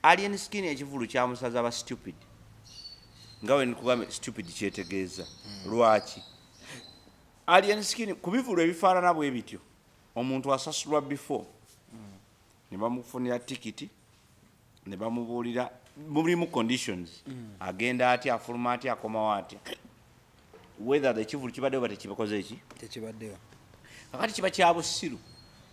alien skin ekivulu kyamusaza aba stupid ngawe nikugambe stupid kyetegeeza lwaki alien skin kubivulu ebifaanana bwe bityo omuntu asasulwa before ne bamufunira tikiti ne bamubuulira mulimu conditions agenda atya afuluma atya akomawo atya whether ekivulu kibaddewo bate kibakoze eki tekibaddewo kakati kiba kya busiru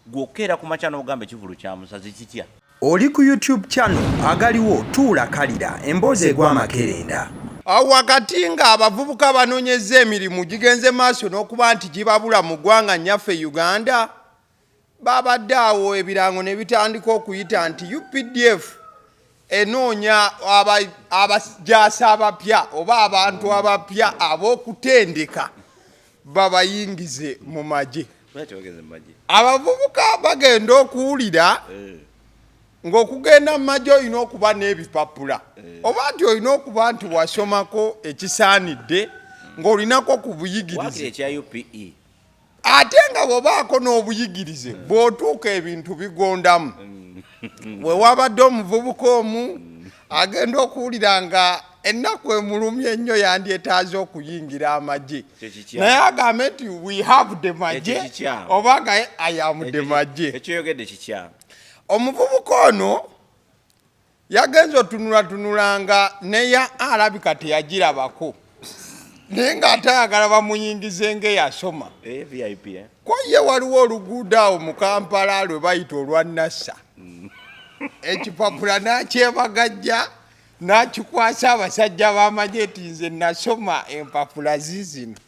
gwokeera ku makya n'ogamba ekivulu kya musazi kitya oli ku YouTube channel agaliwo tuula kalira emboozi egw'amakerenda wakati nga abavubuka banoonyeza emirimu gigenze maaso n'okuba nti gibabula mu ggwanga nnyaffe Uganda babadde awo ebirango ne bitandika okuyita nti UPDF enoonya abajaasi abapya oba abantu abapya ab'okutendeka babayingize mu magye abavubuka bagenda okuwulira ng'okugenda mu magye olina okuba n'ebipapula oba nti olina okuba nti wasomako ekisaanidde ng'olinako ku buyigirize ate nga bw'obaako n'obuyigirize bw'otuuka ebintu bigondamu we wabadde omuvubuka omu agenda okuwulira nga ennaku emulumye ennyo yandyetaaze okuyingira amagye naye agambe nti we have the magye oba nga I am the magye ekyoyogedde kikyamu omuvubuka ono yagenza otunulatunulanga neya alabika teyagirabako naye ng'ate ayagala bamuyingize ng'eyasoma ko ye waliwo oluguudo awo mu Kampala lwe bayita olwa Nassa ekipapula n'akyebagajja n'akikwasa abasajja b'amagye eti nze nasoma empapula zizino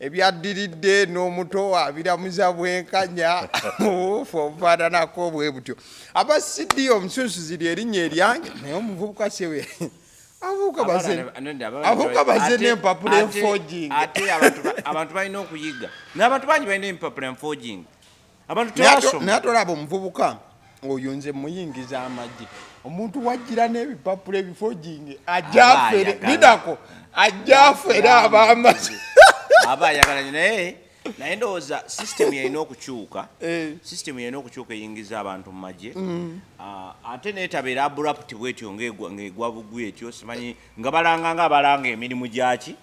ebyaddiridde n'omuto abiramuza bwenkanya obuufu obufaananako bwe butyo abasidi omusunsuzi lyerinnya eryange naye omuvubuka sewe abuuka baze n'empapula enforging ate abantu balina okuyiga n'abantu bangi balina empapula enforging abantu tebasoma naye tolaba omuvubuka oyo nze muyingiza amagye omuntu wajjira n'ebipapula ebiforging ajjafere bidako ajjafere ab'amagye aba ayagalanye naye ndowooza system yalina okukyuka system yalina okukyuka eyingiza abantu mu magye ate neetabeera abrupt bwetyo ng'egwa bugwi etyo simanyi nga balanga abalanga emirimu gyaki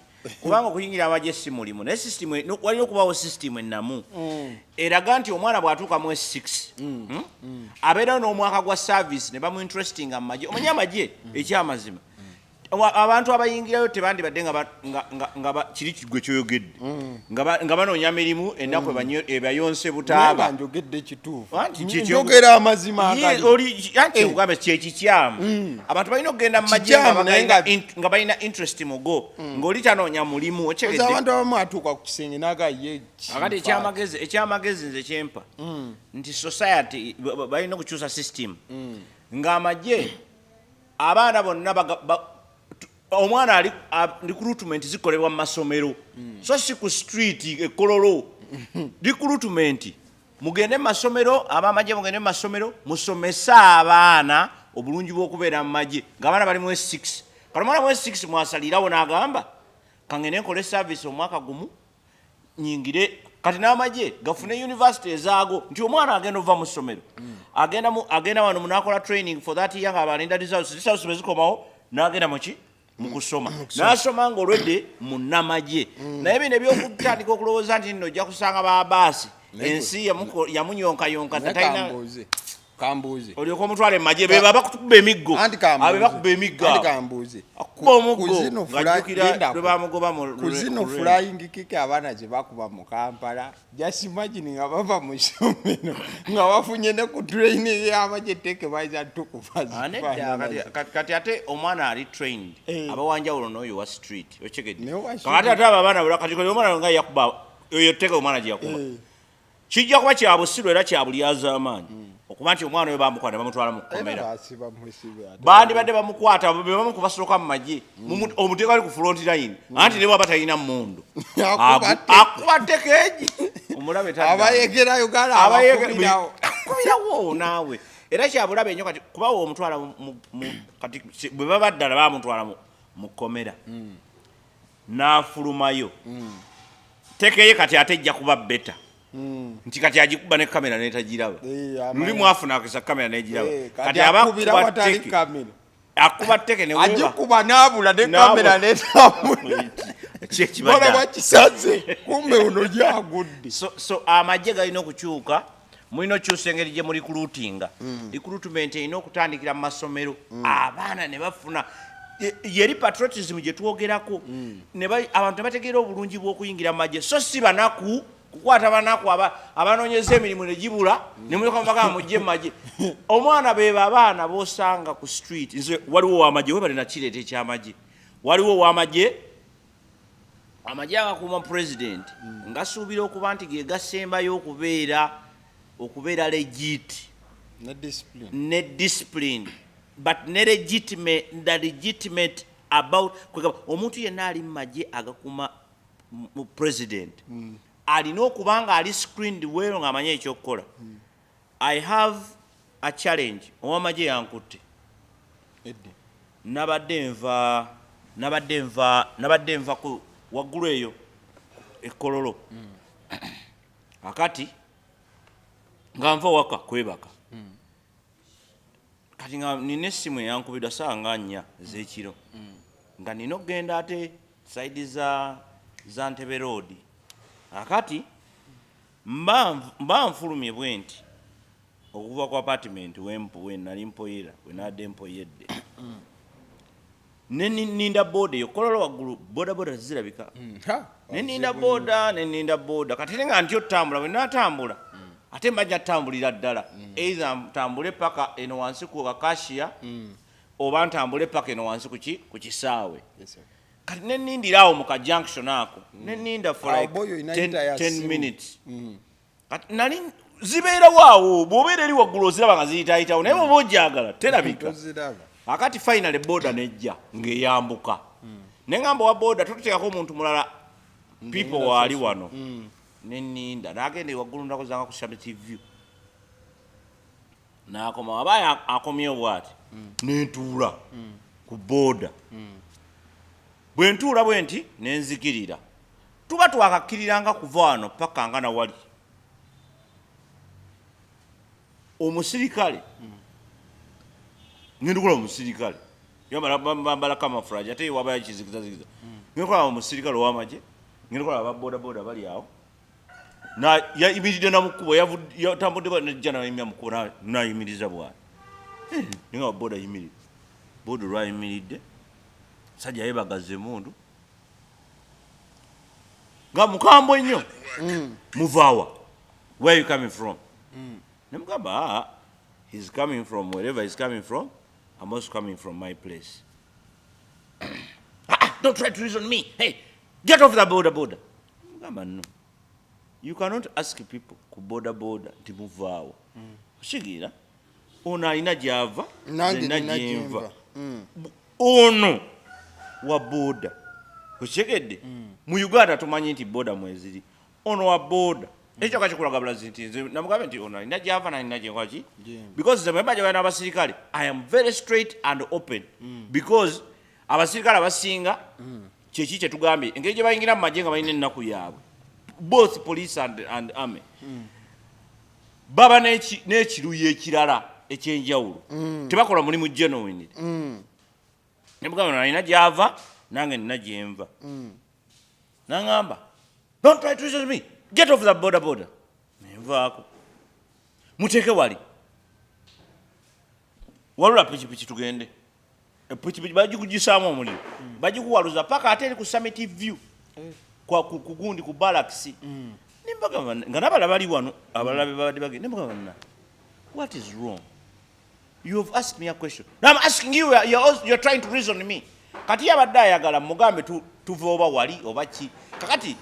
kubanga okuyingira amagye si mulimu naye system walina okubawo system ennamu eraga nti omwana bw'atuuka mu S6 abeerawo n'omwaka gwa service ne bamu interestinga mu magye omanye amagye ekyamazima abantu abayingirayo tebandibadde nga kiri kigwe kyoyogedde nga banoonya mirimu ennaku ebayonse butaaba njogedde ekituufu njogera amazima anti ogambe kyekikyamu abantu balina okugenda mu magye nga balina interest mugo ng'oli tanoonya mulimu abantu abamu atuuka ku kisenge nagaye akati ekyamagezi nze kyempa nti society balina okukyusa system ng'amagye abaana bonna omwana ali recruitment zikolebwa mu masomero so si ku street ekololo recruitment mugende mu masomero ab'amagye mugende mu masomero musomese abaana obulungi bw'okubeera mu magye ng'abaana bali mu S6 kale omwana mu S6 mwasalirawo n'agamba kangende nkole service omwaka gumu nyingire kati n'amagye gafune university ezaago nti omwana agenda ova mu ssomero agenda wano munakola training for that year ng'abalinda results bezikomawo n'agenda muki mukusoma nasoma ng'olwedde munnamagye naye bino ebyokutandika okulowooza nti nno ojja kusanga babaasi ensi yamunyonkayonka tatalina kambuuze olyoka omutwala emagye beba bakutukuba emiggo abe bakuba emiggo akuba omuggo ng'ajjukira lwe bamugoba kuzino flying kick abaana gye bakuba mu Kampala just imagine nga bava mu ssomero nga bafunye ne ku training y'amagye teke bayiza tukufa kati ate omwana ali trained abawanjawulo n'oyo wa street okyegedde kakati ate abo abaana bula kati omwana nga yakuba oyo teke omwana gye yakuba kijja kuba kya busiru era kya bulyazaamaanyi okuba nti omwana we bamukwata bamutwala mu kkomera bandibadde bamukwata bebamu kubasooka mu magye omuteeko ali ku front line anti ne bwaba talina mmundu akuba tekeegi omulabe abayegerayo akubirawo naawe era kyabulabe ennyo kati kubawo omutwala kati bwe baba ddala bamutwala mu kkomera n'afulumayo tekeye kati ate ejja kuba beta nti kati agikuba ne kamera netagiraba luli mwafuna akisa kamera negiraba kati abakubira watali kamera akuba teke ne wewa agikuba nabula ne kamera netamula bora bakisaze kumbe uno jagudde so amajje galina okukyuka mulina okyusa engeri gye muri recruitinga recruitment erina okutandikira mu masomero abaana ne bafuna yeri patriotism gye twogerako abantu bategeera obulungi bw'okuyingira mu magye so si banaku kukwata banaku abanoonyeza emirimu ne gibula ne mulyoka mubagamba mujje mu magye omwana beba abaana b'osanga ku street nze waliwo w'amagye webale nakireeta ekyamagye waliwo ow'amagye amagye agakuuma president ngasuubira okuba nti ge gasembayo okubeera legit ne discipline but ne legitimate about omuntu yenna ali mu magye agakuuma mu president alina okuba nga ali screened weero ng'amanye ekyokukola I have a challenge ow'amagye yankutte nabadde nva ku waggulu eyo ekololo akati nga nva waka kwebaka kati nga nina essimu eyankubidwa saa nga 4 ez'ekiro nga nina okugenda ate saidi za Ntebe Road akati mba nfulumye bwe nti okuva ku apartment wenali mpoyera wenadde mpoyedde neninda boda eyo kololo waggulu bodaboda zirabika neninda boda kati nga ntyo otambula bwe natambula ate mbajja ttambulira ddala either ntambule paka eno wansi ku Kakashia oba ntambule paka eno wansi ku kisaawe kati nenindirawo mu ka junction ako neninda for like 10 minutes kati nali zibeera waawo bw'obeera eri waggulu oziraba nga ziyitayitawo naye bw'oba ojjagala terabika akati finally boda nejja ng'eyambuka neŋŋamba wa boda totuteekako omuntu mulala people waali wano neninda nagenda ewaggulu ndakozanga ku Summit View nakoma aba akomyewo bwati nentuula ku boda bwe ntuula bwe nti nenzikirira tuba twakakkiriranga kuva wano paka nga nawali omusirikale ngendukola omusirikale yambala camouflage ate wabayo kizigizazigiza ngendukola omusirikale ow'amagye ngendukola ababodaboda bali awo yayimiridde namukubo yatambudde nejja nayimya mukubo nayimiriza bwati ninga boda yimiridde boda olwayimiridde sajja yebagaza emundu nga mukambwe nnyo muvaawa where you coming from nemugamba he's coming from wherever he's coming from I'm also coming from my place don't try to reason me hey get off the boda mugamba no you cannot ask people ku boda nti muvaawo oshigira ono alina gyava nina gyenva ono wa boda okitegedde mu Uganda tumanyi nti boda mweziri ono wa boda ekyo kakikulaga bulazi nti nze namugambe nti ono alina gyava nalina gyenkwaki because ze mwemba gyabana abasirikale I am very straight and open because abasirikale abasinga kyeki kyetugambye engeri gye bayingira mu magye nga balina ennaku yaabwe both police and army baba n'ekiruyi ekirala ekyenjawulo tebakola mulimu genuine nebugamba nalina gyava nange nina gyenva nangamba don't try to reason me get off the boda nenvaako muteeke wali walula pikipiki tugende epikipiki bagikugisaamu omuliro bagikuwaluza paka ate eri ku Summit View kugundi ku Barracks nimbagamba nga nabala bali wano abalala babadde bagenda nimbagamba what is wrong you have asked me a question now I'm asking you you're trying to reason me kati yabadde ayagala mugambe tuve oba wali oba ki kakati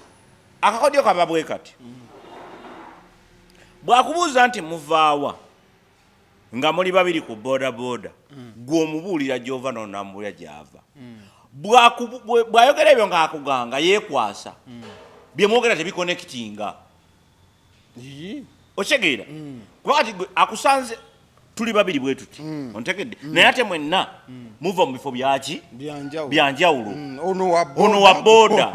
akakodyo kababwe kati bwakubuuza nti muvaawa nga muli babiri ku boda gwe omubuulira gy'ova n'onambuulira gy'ava bw'ayogera ebyo ng'akuganga yeekwasa bye mwogera tebikonekitinga okitegeera kuba kati akusanze tuli babiri bwe tuti ontegedde naye ate mwenna muva mu bifo byaki byanjawulo ono wa boda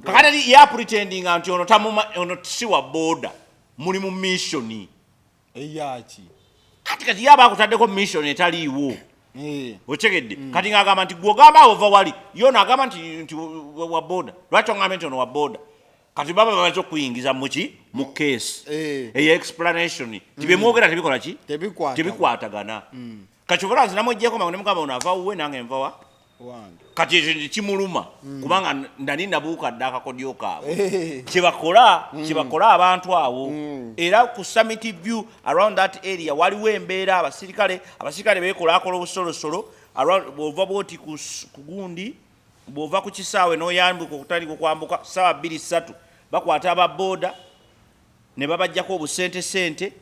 kakati yapretendinga nti ono si wa boda muli mu mission eyaki kati yaba akutaddeko mission etaliiwo otegedde kati ng'agamba nti gw'ogamba ova wali yona agamba nti wa boda lwaki oŋŋambe nti ono wa boda kati baba bamaze okuyingiza muki mu case eyo explanation tibemwogera tebikola ki tebikwatagana kati okola nze namwejjeko mangu nemugamba ono ava wuwe nange nvawa kati ekyo kimuluma kubanga nali nabuuka dde akakodyo kaabwe kyebakola abantu awo era ku summit view around that area waliwo embeera abasirikale beekolaakola obusolosolo bw'ova bwoti ku gundi bw'ova ku kisaawe n'oyambuka okutandika okwambuka ssaawa 2-3 bakwata ababoda ne babajjako obusente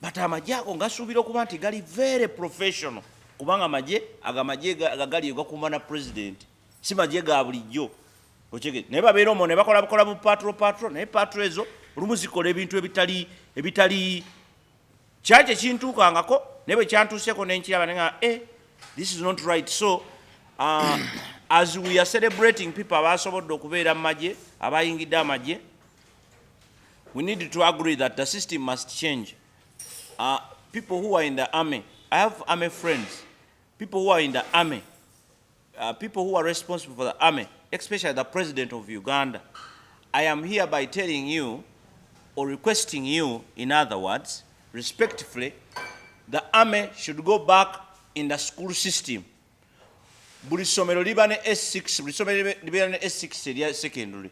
bati amagye ago ngasuubira okuba nti gali very professional kubanga amagye agali gakuuma na president si magye ga bulijjo okigede naye babeera omwo ne bakola bu patrol naye patrol ezo olumu zikola ebintu ebitali kyaki ekintuukangako naye bwe kyantuuseko nenkiraba nenga this is not right. So as we are celebrating people abasobodde okubeera mu magye abayingidde amagye, we need to agree that the system must change. People who are in the army, I have army friends, people who are in the army, people who are responsible for the army, especially the president of Uganda. I am hereby telling you, or requesting you, in other words, respectfully, the army should go back in the school system. Buli somero liba ne S6, buli somero liba ne S6 elia secondary.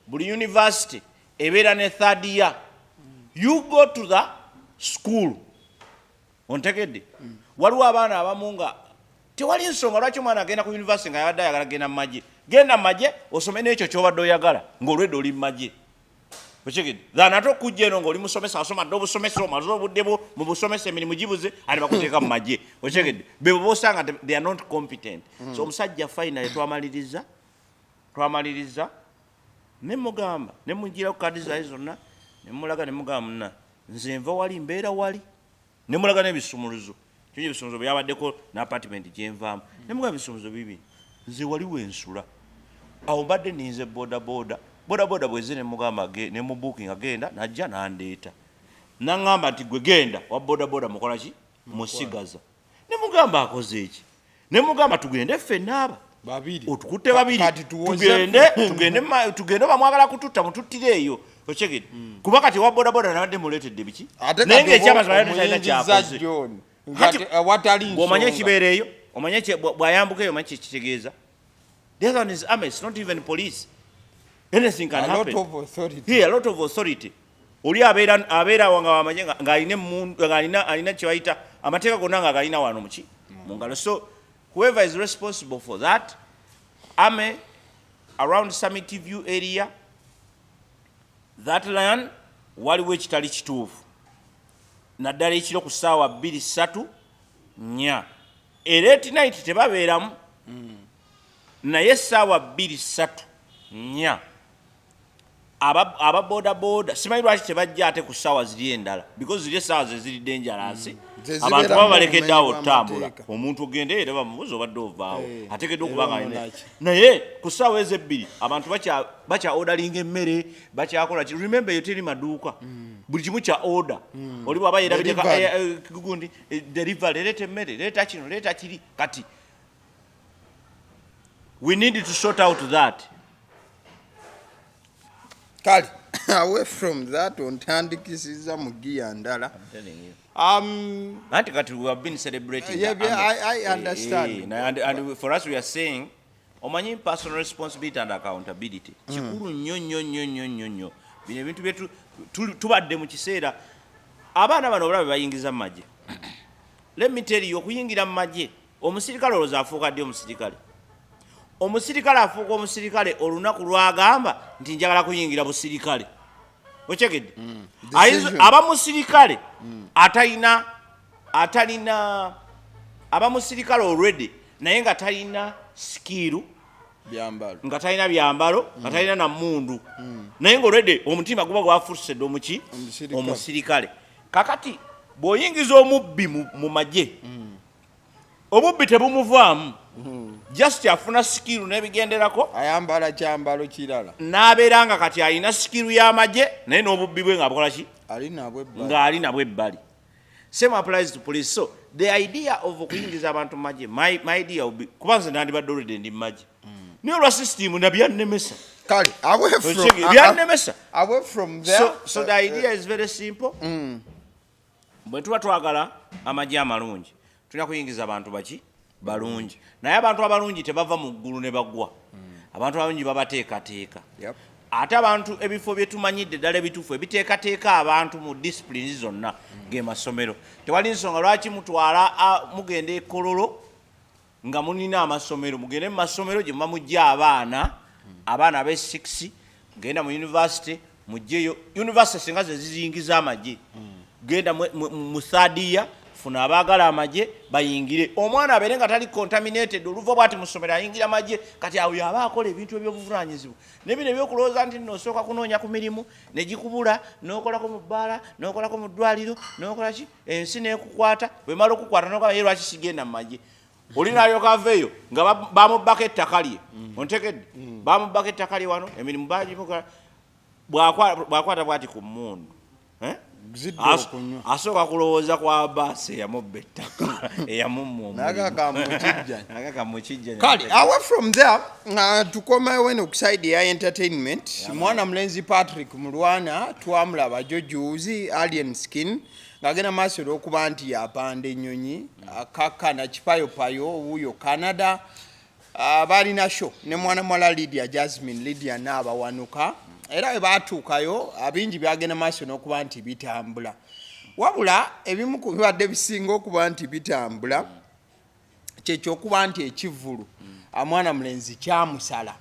Buli university ebeera ne third year. You go to the school. Ontegedde. Waliwo abaana abamu nga tewali nsonga lwaki omwana agenda ku university nga yabadde ayagala genda mu magye. Genda mu magye osome n'ekyo ky'obadde oyagala ng'olwedde oli mu magye. Okigedde. Dhana ate okujja eno ng'oli musomesa asoma dde obusomesa omaze obudde mu busomesa emirimu gibuze ate bakuteeka mu magye. Okigedde. Be bosanga they are not competent. So omusajja finally twamalirizza ne mugamba ne mugira ku kadi zaye zonna ne mulaga ne mugamba munna nze nva wali mbeera wali ne mulaga n'ebisumuluzo kyo ebisumuluzo byabaddeko n'apartment gye nvaamu ne mugamba ebisumuluzo bibiri nze wali wensula awo mbadde ninze boda bweze ne mugamba ne mu booking agenda najja nandeeta naŋŋamba nti gwe genda wa boda mukola ki musigaza ne mugamba akoze eki ne mugamba tugende ffenna aba otukutte babiri tugende bamwagala kututta mututtire eyo okigedde kuba kati wa boda nabadde muleetedde biki naye ng'ekyamazima talina kyakoze bw'omanye ekibeera eyo omanye bw'ayambuka eyo omanye kyekitegeeza. This one is army, it's not even police. Anything can happen. Here, a lot of authority. Oli abeera wanga wamanye nga alina kyebayita amateeka gonna nga galina wano muki mungalo. So whoever is responsible for that army around Summit View area, that land waliwo ekitali kituufu naddala ekiro ku ssaawa 2-3 nnya era tonight tebabeeramu naye essaawa 2-3 nnya ababoda simanyi lwaki tebajja ate ku ssaawa ziri endala because ziri essaawa ze ziri dangerous. Abantu baba balekedde awo otambula omuntu ogende era bamubuuza obadde ovaawo ateekeddwa okuba nga naye ku ssaawa ezebbiri abantu bakya ordering emmere bakyakola ki. Remember eyo teri maduuka buli kimu kya order. Oli bwaba yerabidde gundi delivery leeta emmere leeta kino leeta kiri kati. We need to sort out that. Kali, away from that, ontandikisiza mugiya ndala. I'm telling you. Anti we have been celebrating. Yeah, I understand. And for us, we are saying, omanyi personal responsibility and accountability. Kikulu nnyo. Bino ebintu byetu tubadde mu kiseera abaana bano balabe bayingiza mu magye. Let me tell you, okuyingira mu magye, omusirikale olowooza afuuka ddi omusirikale. Omusirikale afuuka omusirikale olunaku lwagamba nti njagala kuyingira busirikale. Okyegedde? Abamusirikale atalina abamusirikale already naye nga talina skill nga talina byambalo nga talina na mmundu naye nga already omutima guba gwafuusedde omuki omusirikale. Kakati bw'oyingiza omubbi mu magye omubbi tebumuvaamu just afuna skill n'ebigenderako ayambala kyambalo kirala n'abeera nga kati alina skill y'amagye naye n'obubbi bwe ng'abukola ki ng'ali nabwo ebbali. Same applies to police. So the idea of okuyingiza abantu mu magye, my idea would be kubanza nandibadde already ndi mu magye niyo lwa system nabyannemesa kale away from there. So the idea is very simple. Bwe tuba twagala amagye amalungi tulina kuyingiza abantu baki balungi, naye abantu abalungi tebava mu ggulu ne bagwa. Abantu abalungi babateekateeka. Ate abantu ebifo bye tumanyidde ddala ebituufu ebiteekateeka abantu mu discipline zonna ge masomero. Tewali nsonga lwaki mutwala mugenda e Kololo nga munina amasomero, mugende mu masomero gye mujja abaana abe 6 genda mu university mujjeyo. University singa ze ziyingiza amagye genda mu third funa abaagala amagye bayingire. Omwana abeere nga tali contaminated oluva bwati musomero ayingira amagye kati awo yaba akola ebintu eby'obuvunanyizibwa nebino ebyokulowooza nti nosooka kunoonya ku mirimu ne gikubula n'okolako mu bbaala n'okolako mu ddwaliro n'okola ki ensi n'ekukwata bwe mala okukwata n'okola ye lwaki sigenda mu magye. Oli n'alyoka aveeyo nga bamubbako ettaka lye ontekedde bamubbako ettaka lye wano emirimu bagimukola bw'akwata bwati ku mmundu asooka kulowooza kwa baasi eyamubba ettaka kale away from there tukomayo eno kusaidi ya entertainment. Mwana mulenzi Patrick Mulwana twamulaba jojuuzi alien skin ngagenda maaso olw'okuba nti yapanda ennyonyi akakana kipayopayo wuuyo Canada balina show ne mwana mwala Lydia n'abawanuka era bwe baatuukayo abingi byagenda maaso n'okuba nti bitambula, wabula ebimu ku bibadde bisinga okuba nti bitambula kyekyokuba nti ekivvulu mwana mulenzi kyamusala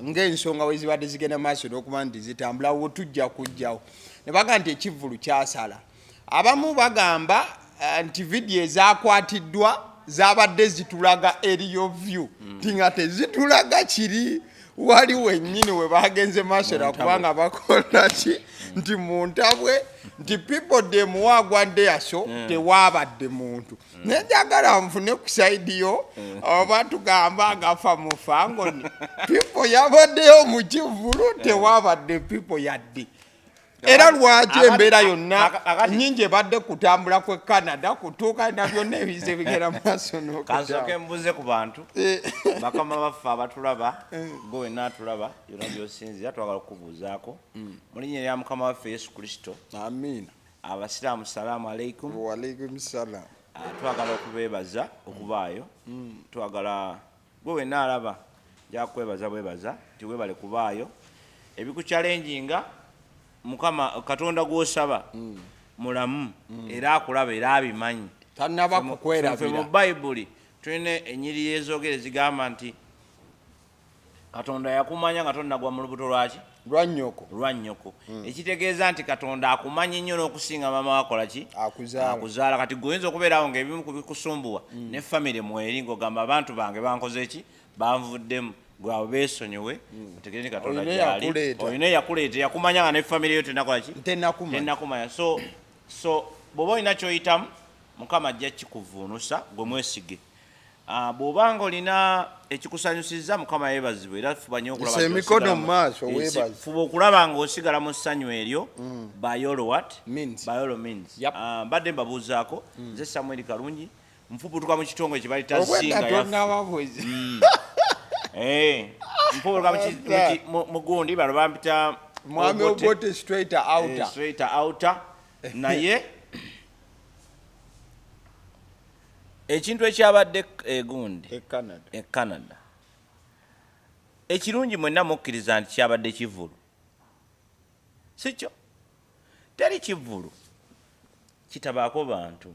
ng'ensonga we zibadde zigenda maaso n'okuba nti zitambula wo tujja kujjawo ne baga nti ekivvulu kyasala. Abamu bagamba nti vidiyo ezakwatiddwa zabadde zitulaga eriyo view tinga tezitulaga kiri waliwo ennyini we bagenze maaso kubanga bakola ki nti mu ntabwe nti people dem wagwadde yaso tewabadde muntu nejagala nfune ku saidi yo oba tugamba agafa mu fangoni people yabaddeyo mu kivulu tewabadde people yadde. Era lwaki embeera yonna nnyingi ebadde kutambula kwe Canada kutuuka na byonna ebize bigera maaso n'okasooka mbuze ku bantu bakama baffe abatulaba gwe wenna atulaba yonna by'osinzira twagala okubuuzaako mu linnya lya Mukama waffe Yesu Kristo. Amiina. Abasiraamu salaamu alaikum. Wa alaikum salaam. Twagala okubeebaza okubaayo twagala gwe wenna alaba nja kwebaza nti weebale kubaayo ebikuchallenginga Mukama Katonda gw'osaba mulamu era akulaba era abimanyi tannaba kukwerabira. Mu Bayibuli tulina ennyiriri ezoogera ezigamba nti Katonda yakumanya nga tonnagwa mu lubuto lwaki lwa nnyoko ekitegeeza nti Katonda akumanyi nnyo n'okusinga maama wakola ki akuzaala. Kati goyinza okubeerawo ng'ebimu ku bikusumbuwa ne famire mweri ng'ogamba abantu bange bankoze ki banvuddemu gwawe beesonyiwe otegeeze Katonda gyali olina eyakuleeta yakumanya nga ne famire yo tenakola ki tennakumanya. So bw'oba olina ky'oyitamu Mukama ajja kikuvuunusa gwe mwesige. Bw'obanga olina ekikusanyusizza Mukama yeebazibwe era fuba nnyo okulaba emikono mu maaso weebaze fuba okulaba ng'osigala mu ssanyu eryo by all means. Mbadde mbabuuzaako nze Samuel Kalungi nfubutuka mu kitongole kye bayita Zinga mfubutuka mu gundi bano bampita Mwami Obote straight outer naye ekintu ekyabadde egundi e Canada ekirungi mwenna mukkiriza nti kyabadde kivulu sikyo teri kivulu kitabaako bantu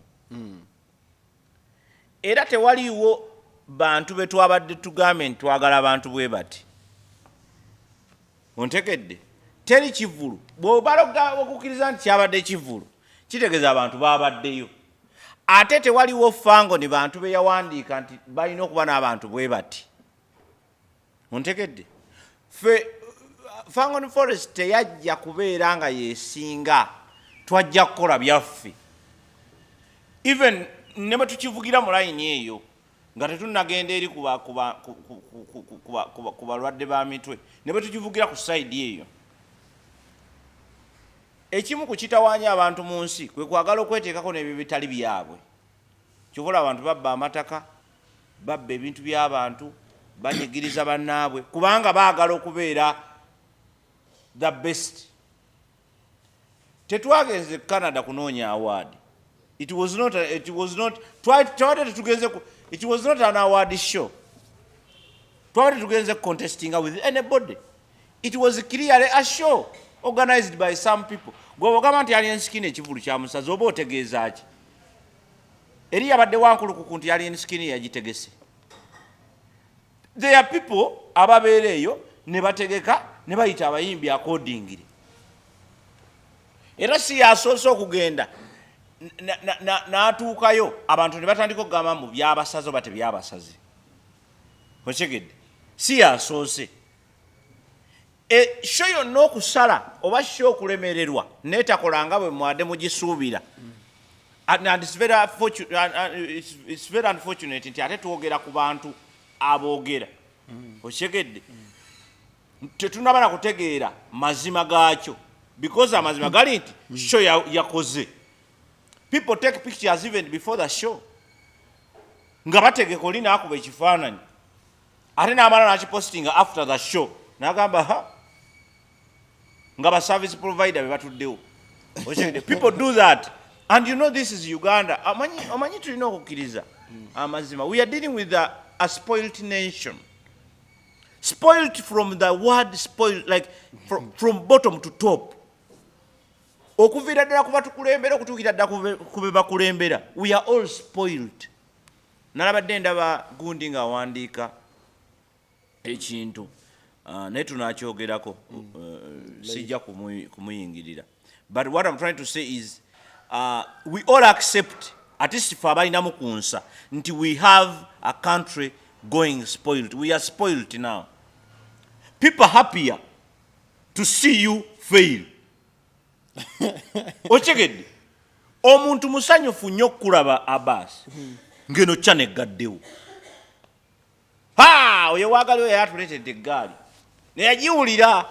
era tewaliiwo bantu be twabadde tugambe nti twagala abantu bwe bati ontekedde teri kivulu bw'obala okukkiriza nti kyabadde kivulu kitegeeza abantu babaddeyo ate tewaliwo fango ni bantu be yawandiika nti balina okuba n'abantu bwe bati ontekedde fe Fangon Forest teyajja kubeera nga yeesinga twajja kukola byaffe even ne bwe tukivugira mu layini eyo nga tetunnagenda eri ku balwadde ba mitwe ne bwe tukivugira ku sayidi eyo. Ekimu ku kitawaanya abantu mu nsi kwe kwagala okweteekako n'ebyo bitali byabwe. Kyobola abantu babba amataka, babba ebintu by'abantu, banyigiriza bannaabwe kubanga baagala okubeera the best. Tetwagenze Canada kunoonya award. It was not an award show. Tugenze contesting with anybody. It was clearly a show organized by some people. Gwogamba nti alien skin ekivulu kya Yamusaze oba otegeeza ki? Eri yabadde wankulu ku kunti alien skin yagitegese. There are people ababeera eyo ne bategeka ne bayita abayimbi accordingly. Era si yasoose okugenda n'atuukayo abantu ne batandika okugamba mu byabasaze oba tebyabasaze. Okyegedde si yasoose. Show yonna okusala oba show okulemererwa neetakolanga bwe mwadde mugisuubira. And it's very unfortunate nti ate twogera ku bantu aboogera. Okyegedde tetunaba na kutegeera mazima gaakyo because amazima gali nti show yakoze. People take pictures even before the show. Nga bategeka oli n'akuba ekifaananyi ate n'amala n'akipostinga after the show n'agamba ha nga ba service provider be batuddewo. People do that. And you know this is Uganda. Amanyi tulina okukkiriza amazima. We are dealing with a spoiled nation. Spoiled from the word spoiled, like from bottom to top. Okuviira ddala kuba tukulembera okutuukira ddala kube bakulembera. We are all spoiled. Nalabadde ndaba gundi nga awandiika ekintu naye tunakyogerako sijja kumuyingirira. But what I'm trying to say is we all accept, at least for abalinamu ku nsa, nti we have a country going spoiled. We are spoiled now. People are happier to see you fail. Okyegedde omuntu musanyufu nnyo okulaba Abbas ngeno kyane gaddewo. Oyo waagaliwo yali atuleetedde eggaali ne yagiwulira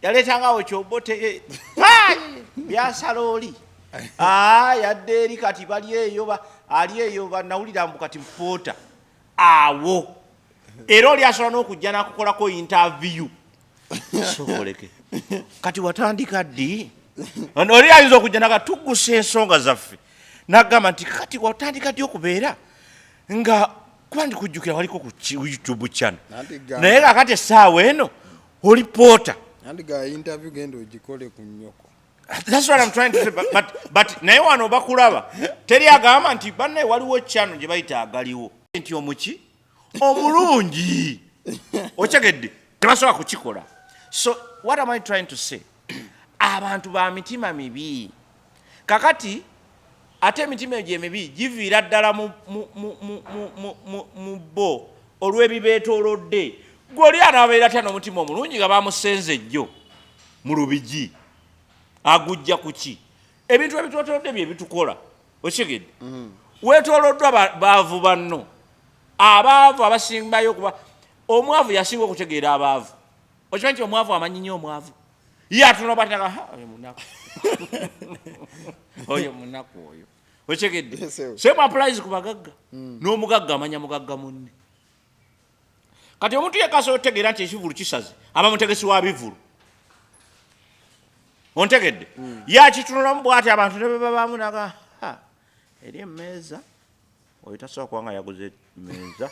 yaleetangawo Obote byasala oli yadde eri kati bali eyo ali eyo banawulira mbu kati mpoota awo era oli asobola n'okujja n'akukolako interview. Soboleke kati watandika ddi? Oli ayinza okujja nakatugusa ensonga zaffe n'agamba nti kati watandika ddi okubeera nga kuba ndikujjukira waliko ku YouTube channel naye kakati essaawa eno oli poota. Interview genda ogikole ku nnyoko. That's what I'm trying to say. But naye wano bakulaba teri agamba nti bannaye waliwo channel gye bayita AGALIWO nti omuki omulungi. Okyegedde tebasobola kukikola. So what am I trying to say? Abantu ba mitima mibi kakati ate emitima egyo emibi giviira ddala mu bo olw'ebibeetoolodde. Gw'oli anaabeera tya n'omutima omulungi nga bamusenze jjo mu lubigi agujja ku ki? Ebintu ebitwetoolodde bye bitukola. Okyegedde weetooloddwa baavu banno, abaavu abasingayo okuba omwavu yasinga okutegeera abaavu. Okimanyi nti omwavu amanyi nnyo omwavu ye atunula bataka oyo munaku oyo munaku oyo. Okyegedde same applies ku bagagga. N'omugagga amanya mugagga munne. Kati omuntu yekasobola otegeera nti ekivulu kisaze aba mutegesi wa bivulu. Ontegedde yakitunulamu bw'ati abantu ne bwe babaamu naga eri emmeeza oyo tasobola kuba nga yaguze emmeeza.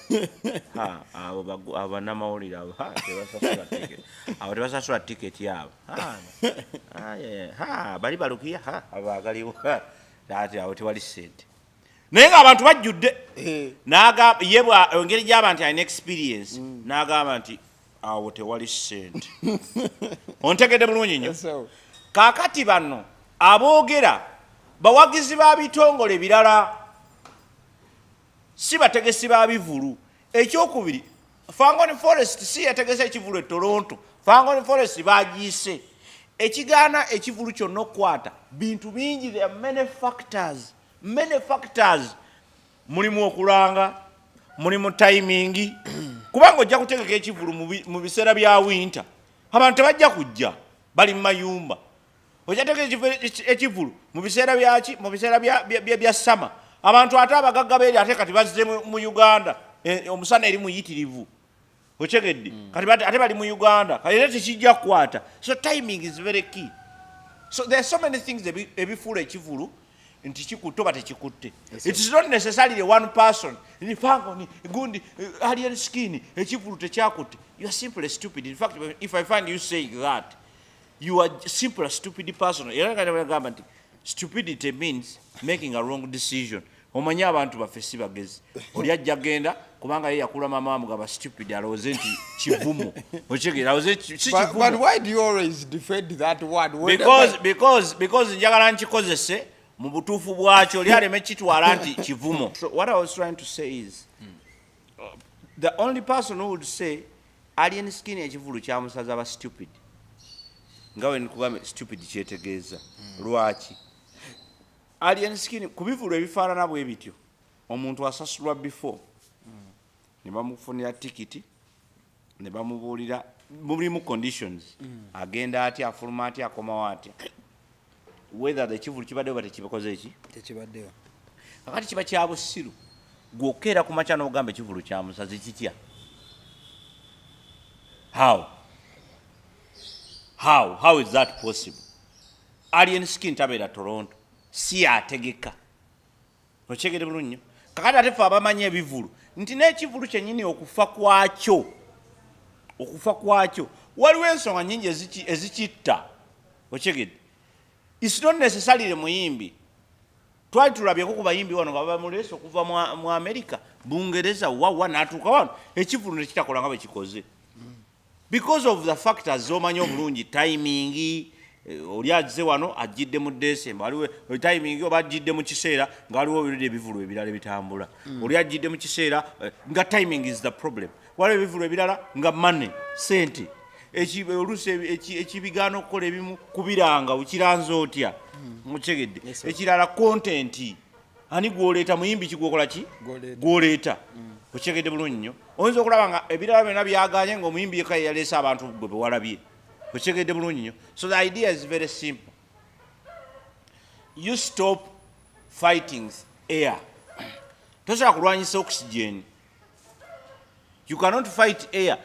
Abo bannamawulire abo tebasasula tiketi abo bali balukiya abo AGALIWO ati awo tewali ssente. Naye ng'abantu bajjudde ye engeri gy'aba nti alina experience n'agamba nti awo tewali ssente. Ontegedde bulungi nnyo. Kaakati bano aboogera bawagizi ba bitongole birala si bategesi ba bivulu. Ekyokubiri Fangoni Forest si yategese ekivulu e Toronto. Fangoni Forest bagiise. Ekigaana ekivulu kyonna okukwata bintu bingi. There are many factors. Mulimu okulanga muli mu timing kubanga ojja kutegeka ekivulu mu biseera bya winter abantu tebajja kujja bali mu mayumba ojja tegeka ekivulu mu biseera byaki mu biseera bya summer abantu ate abagagga beeri ate kati bazze mu Uganda omusana eri muyitirivu okyegedde kati ate bali mu Uganda kati era tekijja kukwata so timing is very key so there are so many things ebifuula ekivulu nti kikutte oba tekikutte it is not necessarily one person nifango gundi alien skin ekivulu tekyakutte you are simply stupid in fact if I find you saying that you are simply a stupid person era kagamba nti stupidity means making a wrong decision omanyi abantu baffe si bagezi oli ajja genda kubanga ye yakula mama wamugamba stupid alowooze nti kivumo okitegeera alowooze si kivumo but why do you always defend that word because njagala nkikozese mu butuufu bwakyo oli aleme kitwala nti kivumo so what I was trying to say is the only person who would say alien skin ekivulu kyamusaza aba stupid nga we nikugambe stupid kyetegeeza lwaki alien skin ku bivulu ebifaanana bwe bityo omuntu asasulwa before ne bamufunira tikiti ne bamubuulira mulimu conditions agenda atya afuluma atya akomawo atya whether the kivulu kibadde oba tekibikoze eki tekibaddeyo kakati kiba kya busiru gwokeera ku makya n'ogamba ekivulu kya musazi kitya how is that possible alien skin tabeera Toronto si ategeka okyegere bulungi nnyo kakati ate ffe abamanyi ebivulu nti n'ekivulu kyennyini okufa kwakyo waliwo ensonga nnyingi ezikitta okyegedde it's not necessarily muyimbi twali tulabyeko ku bayimbi wano nga bamuleese okuva mu America Bungereza wawa n'atuuka wano ekivulu ne kitakola nga bwe kikoze because of the factors z'omanyi obulungi timing oli azze wano ajjidde mu December waliwo timing oba ajjidde mu kiseera nga waliwo ebirwadde ebivulu ebirala ebitambula oli ajjidde mu kiseera nga timing is the problem waliwo ebivulu ebirala nga money sente oluusi ekibigaana okukola ebimu kubiranga ukiranza otya mukyegedde ekirala content ani gwoleeta muyimbi kigwokola ki gwoleeta okyegedde bulungi nnyo oyinza okulaba nga ebirala byonna byaganye ng'omuyimbi yekka yaleese abantu gwe bewalabye okyegedde bulungi nnyo so the idea is very simple you stop fighting air tosobola kulwanyisa oxygen you cannot fight air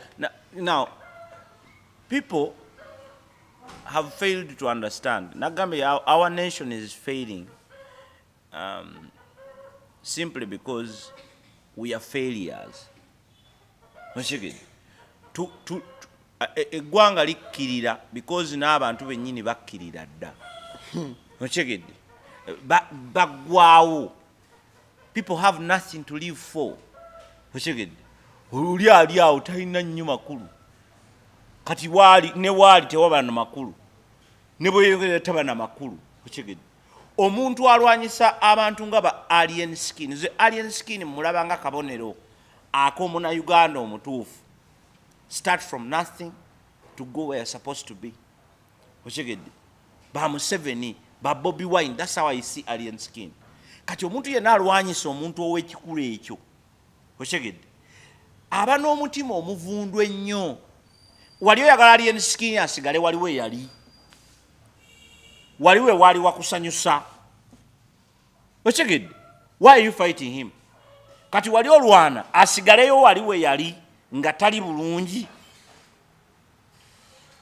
now people have failed to understand. Nagambe, our nation is failing simply because we are failures. Eggwanga likkirira because n'abantu bennyini bakkirira dda. Okyegedde baggwawo. People have nothing to live for. Okyegedde oli ali awo talina nnyo makulu. Kati waali tewaba na makulu ne bwe taba na makulu okyegedde omuntu alwanyisa abantu nga ba alien skin ze alien skin mulaba nga kabonero akomuna Uganda omutuufu start from nothing to go where you're supposed to be okyegedde ba Museveni ba Bobi Wine that's how I see alien skin kati omuntu yenna alwanyisa omuntu ow'ekikulu ekyo okyegedde aba n'omutima omuvundu ennyo waliwo yagala alien skin asigale waliwo yali waliwo wali wakusanyusa okyegedde why are you fighting him kati wali olwana asigaleyo waliwo yali nga tali bulungi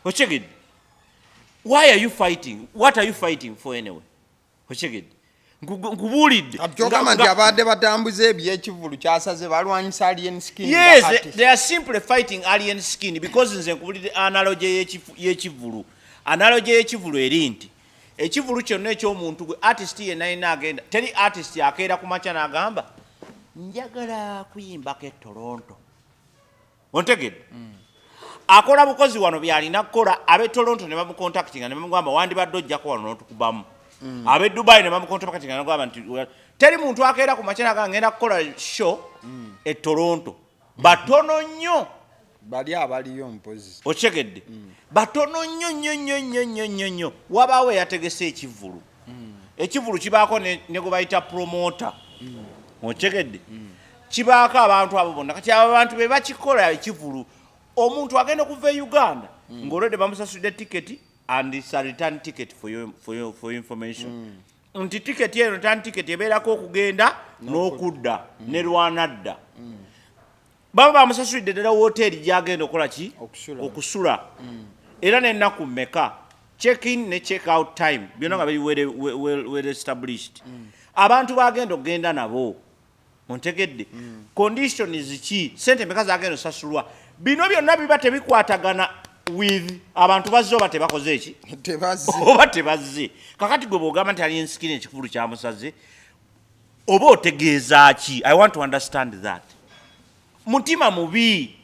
okyegedde why are you fighting what are you fighting for anyway okyegedde nkubulidde atogama nti abadde batambuza ebyekivulu kyasaze balwanyisa alien skin yes they are simply fighting alien skin because nze nkubulidde analogy y'ekivulu analogy y'ekivulu eri nti ekivulu kyonna eky'omuntu gwe artist yenna agenda teri artist akeera ku makya n'agamba njagala kuyimbako e Toronto ontegedde akola bukozi wano byalina kukola ab'e Toronto ne bamucontactinga ne bamugamba wandibadde ojjako wano n'otukubamu ab'e Dubai ne bamucontactinga ne bagamba nti teri muntu akeera ku makya n'agamba ngenda kukola show e Toronto batono nnyo bali abaliyo mpozi okyegedde batono nnyo wabaawo yategese ekivulu ekivulu kibaako ne gwe bayita promoter okyegedde kibaako abantu abo bonna kati abo abantu be bakikola ekivulu omuntu agenda okuva e Uganda ng'olwedde bamusasudde ticket and it's a return ticket for your information nti ticket eno return ticket ebeerako okugenda n'okudda ne lwanadda baba bamusasudde ddala woteeri gy'agenda okukola ki okusula era n'ennaku mmeka check in ne check out time byonna nga biri well established abantu bagenda okugenda nabo ontegedde conditions ki sente meka zagenda osasulwa bino byonna biba tebikwatagana with abantu bazze oba tebakoze eki oba tebazze kakati gwe bw'ogamba nti ali ensikini ekikulu kyamusaze oba otegeeza ki I want to understand that mutima mubi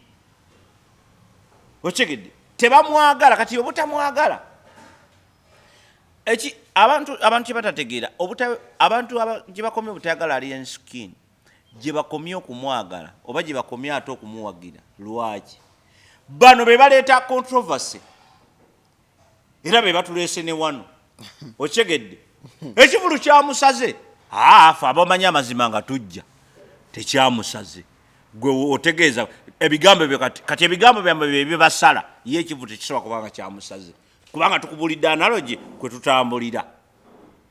otegedde tebamwagala kati obutamwagala eki abantu kyebatategeera abantu gye bakomye obutayagala alien skin gye bakomye okumwagala oba gye bakomye ate okumuwagira lwaki bano be baleeta controversy era be batuleese ne wano okyegedde ekivulu kyamusaze afa abamanyi amazima nga tujja tekyamusaze gwe otegeeza ebigambo byo kati ebigambo byambe bye basala ye ekivulu tekisobola kubanga kyamusaze kubanga tukubulidde analogy kwe tutambulira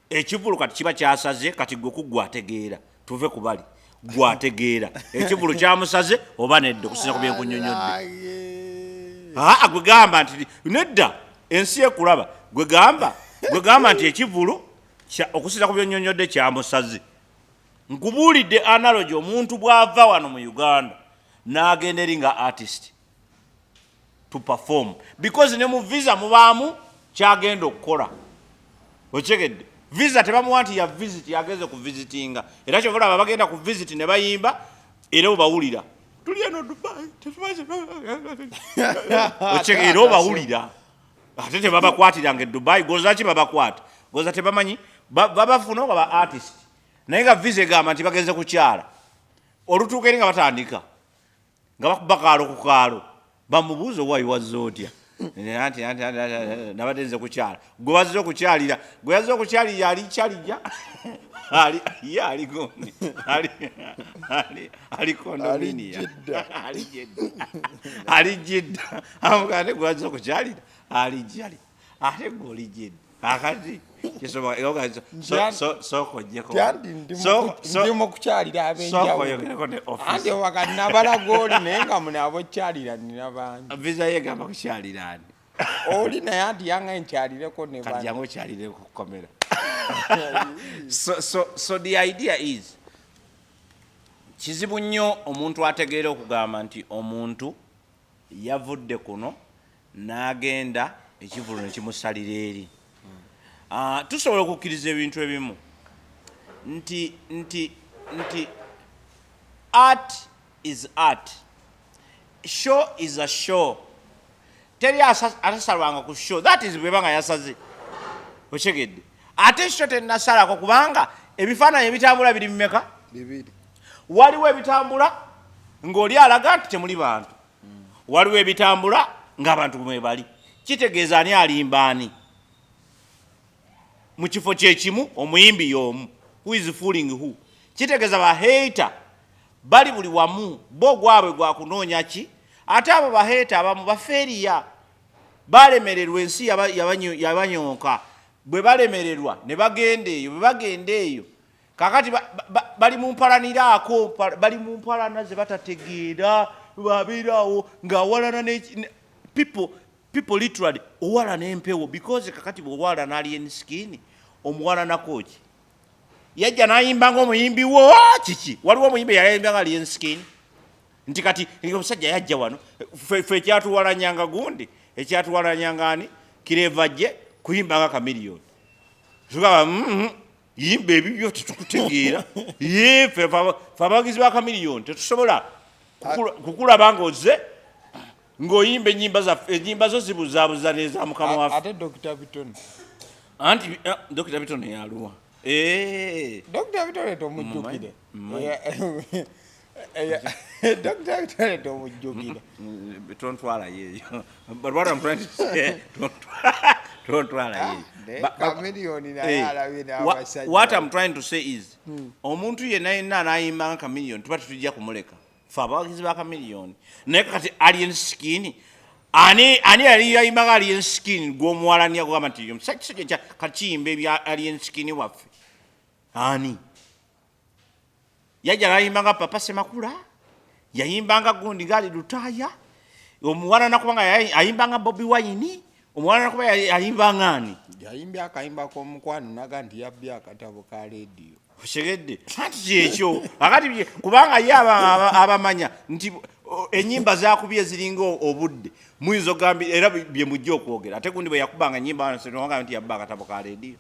ekivulu kati kiba kyasaze kati gwe kugwategeera tuve kubali gwategeera ekivulu kyamusaze oba nedda okusinza ku byenkunyonyodde gwe gamba nti nedda ensi ekulaba gwe gamba nti ekivulu okusinza ku byennyonnyodde kyamusaze nkubuulidde analogy omuntu bw'ava wano mu Uganda n'agenda eri nga artist to perform because ne mu visa mubaamu kyagenda okukola okyegedde visa tebamuwa nti ya visit yageze ku visitinga era kyovola aba bagenda ku visit ne bayimba era obawulira tuli eno Dubai okyegedde obawulira ate tebabakwatiranga e Dubai gozaki babakwata goza tebamanyi babafuna nga ba artist naye nga visa egamba nti bagenze kukyala olutuuka eri nga batandika nga bakuba kaalo ku kaalo bamubuuza owaayi wazze otya anti nabadde nze kukyala gwe wazze okukyalira gwe yazze okukyalira ali kyalija ali kondominia ali Jedda amugande gwe wazze okukyalira ali jali ate gwe oli Jedda akati ndimo kukyalira abenjawulo andi wakati nabalagoli naye nga munabo kyalira ninabantu visa yegamba kukyalira ani oli naye anti yanga enkyalireko ne kati yango kyalire kukomera so the idea is kizibu nnyo omuntu ategeera okugamba nti omuntu yavudde kuno n'agenda ekivulu ne kimusalira eri tusobola okukkiriza ebintu ebimu nti art is art, show is a show. Teri atasalwanga ku show, that is bwebanga yasaze okyegedde ate show tenasalako kubanga ebifaananyi ebitambula biri mmeka bibiri. Waliwo ebitambula ng'oli alaga nti temuli bantu, waliwo ebitambula ng'abantu mwe bali. Kitegeeza ani alimba ani mu kifo kyekimu, omuyimbi y'omu. Who is fooling who? Kitegeeza baheeta bali buli wamu, bo gwabwe gwa kunoonya ki. Ate abo baheeta abamu bafeeriya, balemererwa ensi yabanyonka. Bwe balemererwa ne bagenda eyo, bwe bagenda eyo kakati bali mu mpalaniraako, bali mu mpalana ze batategeera, babeerawo ng'awalana people literally owalana empewo, because kakati bw'owalana alien skin omuwalanako ki. Yajja n'ayimba ng'omuyimbi wo kiki. Waliwo omuyimbi yayimba nga alien skin nti kati omusajja yajja wano ffe ekyatuwalanyanga gundi, ekyatuwalanyanga ani kirevajje kuyimba nga kamiliyoni. Tugamba yimba ebibyo tetukutegeera, ye ffe abawagizi ba kamiliyoni tetusobola kukulaba ng'ozze ng'oyimba ennyimba zo zibuzaabuza n'eza mukama waffe. Ate Dr. Bitone Anti Dr. Bitone yaluwa. Dr. Bitone tomujjukire. Dr. Bitone tomujjukire. Tontwala yeeyo. But what I'm trying to say, tontwala kamiliyoni naye alabye n'abasajja. What I'm trying to say is omuntu yenna anayimbanga kamiliyoni tuba tetujja kumuleka fe abawagizi ba kamiliyoni naye kati alien skin ani yali yayimbanga alien skin gw'omuwalania kugamba nti omusajja kakiyimba ebya alien skin waffe ani yajja nayimbanga papa Semakula yayimbanga gundi ngali Lutaaya omuwana nakubanga yayimbanga Bobi Wine omwana nakuba yayimbanga ani yayimbye akayimba k'omukwano naga nti yabbye akatabo ka leediyo oshegedde anti kyekyo akati kubanga ye abamanya nti ennyimba zakubye ziringa obudde muyinza ogambye era bye mujja okwogera ate gundi bwe yakubanga ennyimba noga nti yabba akatabo ka leediyo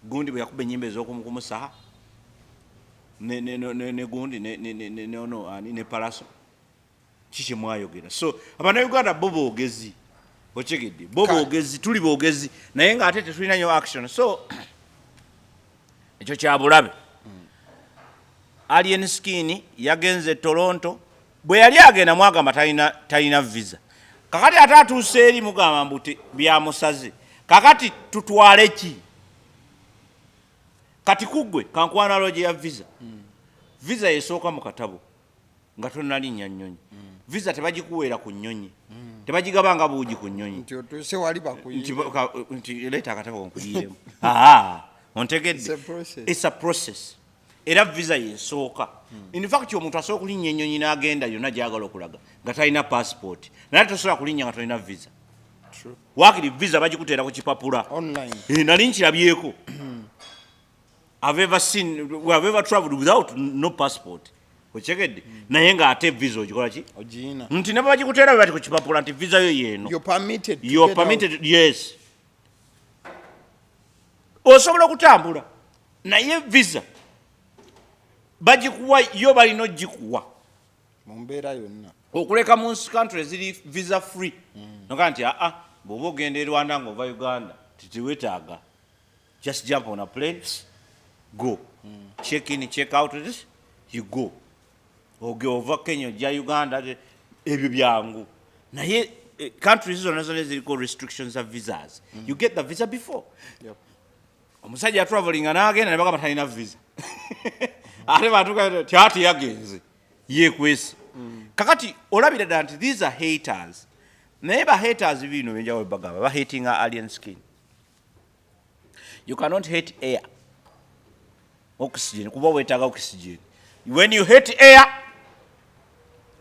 gundi bwe yakuba ennyimba ez'okumusaha ne gundi ne palaso kiki mwayogera so abannayuganda bo boogezi ochegedde bo boogezi tuli boogezi naye ng'ate tetulina nyo action so ekyo kyabulabe alien skin yagenze Toronto bwe yali agenda mwagamba talina visa kakati ate atuuse eri mugamba mbuti byamusaze kakati tutwale ki kati kuggwe kankwana loje ya visa visa yesooka mu katabo nga tonnalinnya nnyonyi visa tebagikuweera ku nnyonyi tebagigabanga buugi ku nnyonyi nti otuuse wali nti leeta akatabo nkuliyiremu ontegedde it's a process era visa yesooka in fact omuntu asobola okulinnya ennyonyi n'agenda yonna gyagala okulaga nga talina passport naye tosobola kulinnya nga tolina visa wakiri visa bagikuteera ku kipapula nali nkirabyeko I've ever traveled without no passport ochegedde naye ng'ate visa ogikola ki ogiyina nti ne bagikuteera bati ku kipapula nti visa yo yeeno you're permitted yes osobola okutambula naye visa bagikuwa yo balina ogikuwa mu mbeera yonna okuleka mu country eziri visa free noga nti bw'oba ogenda e Rwanda ng'ova Uganda titiwetaaga just jump on a plane go check in check out you go ova Kenya ojja Uganda ebyo byangu naye countries zonna ziriko restrictions of visas you get the visa before omusajja traveling n'agenda ne bagamba talina visa ate batuka tyati yagenze yekwesi kakati olabira dda nti these are haters naye ba haters bino benjawo bagamba ba hating alien skin you cannot hate air oxygen kuba wetaaga oxygen when you hate air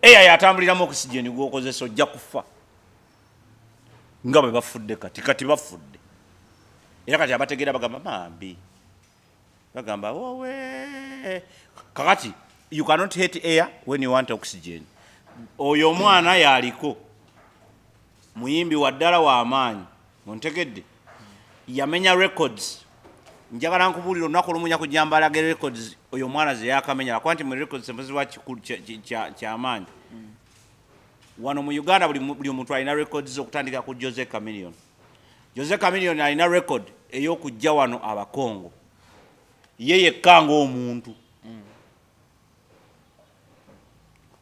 yatambuliramu oxygen gwokozesa ojja kufa nga bwe bafudde kati bafudde era kati abategeera bagamba mambi bagamba wowe kakati you cannot hate air when you want oxygen oyo omwana yaliko muyimbi waddala w'amaanyi muntegedde yamenya records njagala nkubuulira olunaku olumunya kujambalaga records oyo omwana ze yakamenya akuba nti mu records embuziwa kikulu kyamaanyi wano mu Uganda buli omuntu alina records okutandika ku Jose Chameleon alina record ey'okujja wano abakongo ye yekka ng'omuntu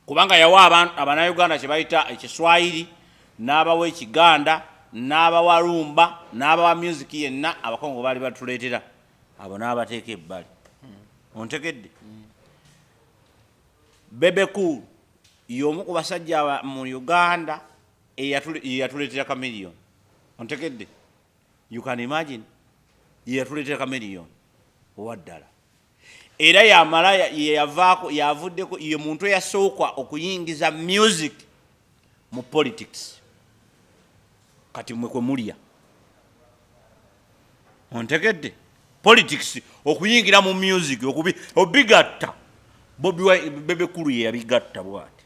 kubanga yawa abannayuganda kye bayita ekiswahili n'abawa ekiganda n'abawa lumba n'abawa music yenna abakongo baali batuleetera abo n'abateeka ebbali ontegedde Bebe Cool y'omu ku basajja mu Uganda eyatuleetera Chameleon ontegedde you can imagine yeyatuleetera Chameleon owaddala era yamala yavuddeko ye muntu eyasookwa okuyingiza music mu politics kati mwe kwe mulya ontegedde politics okuyingira mu music obigatta Bebe Cool ye yabigatta bwati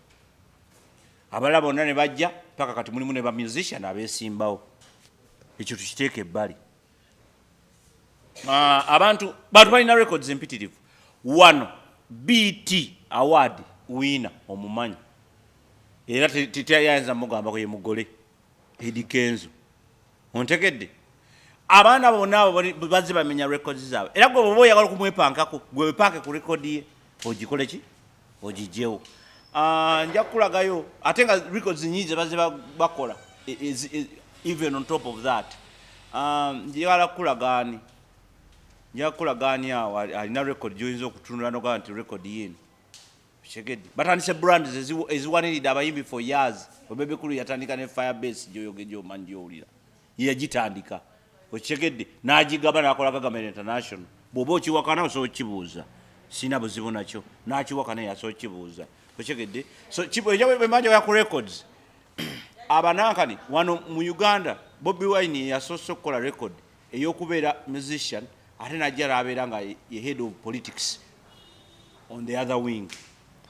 abalala bonna ne bajja paka kati mulimu ne ba musician abeesimbawo ekyo tukiteeka ebbali abantu balina records empitirivu wano BT award winner omumanyi era titayinza mugambako ye mugole Eddie Kenzo ontegedde abaana bonna abo bazze bamenya records zaabwe era gwe bwoba oyagala okumwepankako gwe wepanke ku record ye ogikole ki ogijjewo nja kukulagayo ate nga records nyingi ze bazze bakola even on top of that njagala kulagaani awo alina record gyoyinza okutunula nogaa nti record yino kitegedde batandise brand eziwaniridde abayimbi for years obebekulu yatandika ne firebase gyoyomanyi gyowulira yagitandika okitegedde n'agigaba n'akola Government International bw'oba okiwakana osobola okukibuuza sina buzibu nakyo n'akiwakana yasobola okukibuuza okitegedde so bemanja ya ku records abanankani wano mu Uganda Bobi Wine yasoose okukola record ey'okubeera musician ate najja n'abeera nga ye head of politics on the other wing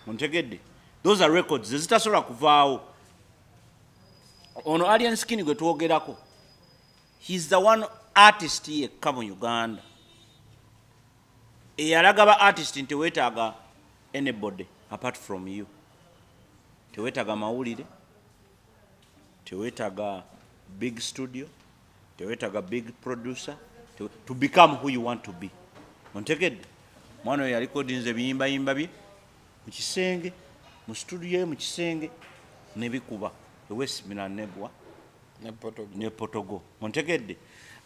ontegedde those are records ezitasobola kuvaawo ono Alien Skin gwe twogerako he's the one artist yekka mu Uganda eyalaga ba artist nti weetaaga anybody apart from you teweetaaga mawulire teweetaaga big studio teweetaaga big producer to become who you want to be ontegedde mwana oyo yalikodinze ebiyimbayimba bye mu kisenge mu studio ye mu kisenge nebikuba ewesiminar nebwa ne potogo ontegedde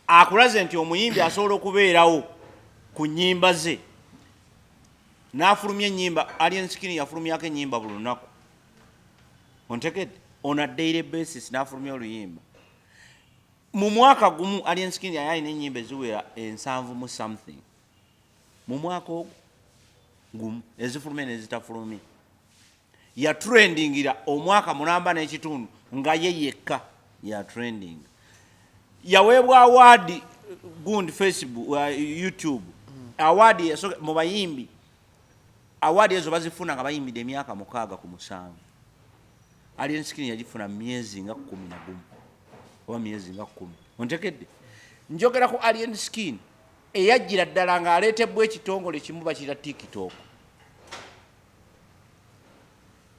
akulaze nti omuyimbi asobola okubeerawo ku nnyimba ze n'afulumya ennyimba Alien Skin yafulumyako ennyimba buli lunaku ontegedde on a daily basis n'afulumya oluyimba mu mwaka gumu Alien Skin yayina ennyimba eziwera 7 mu something mu mwaka ogwo gumu ezifulumye nezitafulumye ya trendingira omwaka mulamba n'ekitundu nga ye yekka ya trending yaweebwa award gundi Facebook YouTube award mu bayimbi award ezo bazifuna nga bayimbidde emyaka 6 ku 7 Alien Skin yagifuna myezi nga 11 oba myezi nga 10 ontekedde njogera ku Alien Skin eyajjira ddala ng'aleetebwa ekitongole kimu bakira TikTok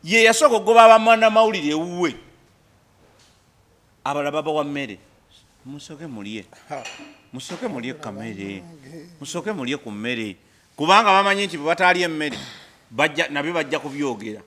ye yasooka okugoba abamwana mawulire ewuwe abalaba bawa mmere musooke mulye kamere musooke mulye ku mmere kubanga bamanyi nti bwe bataalya emmere nabyo bajja kubyogera